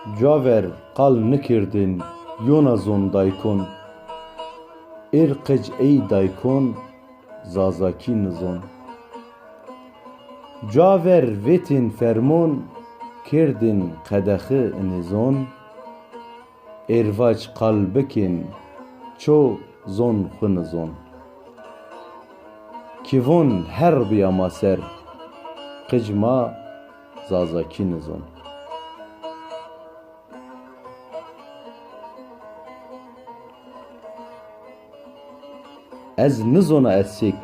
Caver qal nikirdin yona zon daykon. Irqic ey daykon zazaki nizon. Caver vetin fermon kirdin qedaxı nizon. Ervaç qalbikin ço zon xunizon. Kivon her biyama ser qicma zazaki nizon. Ez nizona esik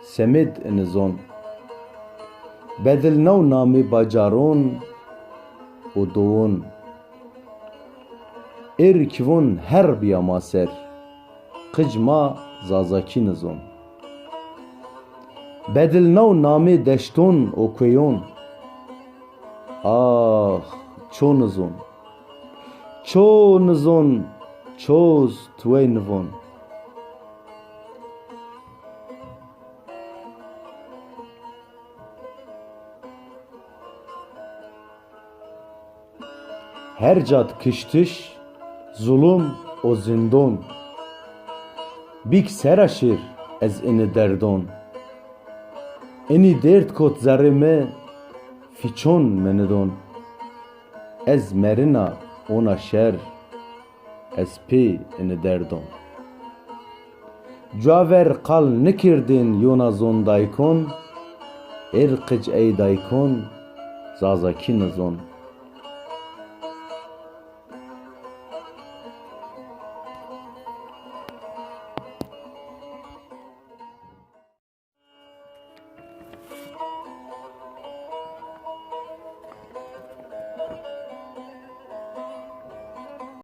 semid nizon. Bedil nav nami bacaron o doğun. Kivon her biyama ser qicma zazaki nizon. Bedil nav nami deşton o kweyon. Ah ço nizon. Ço nizon çoz twe nivon. Her cad kıştış zulüm o zindon. Bik seraşir ez ini derdon. Ini dert kot zarime fiçon menidon. Ez merina ona şer ez pi ini derdon. Caver qal nikirdin yona zon daykon. Irqic ey daykon zazaki nizon.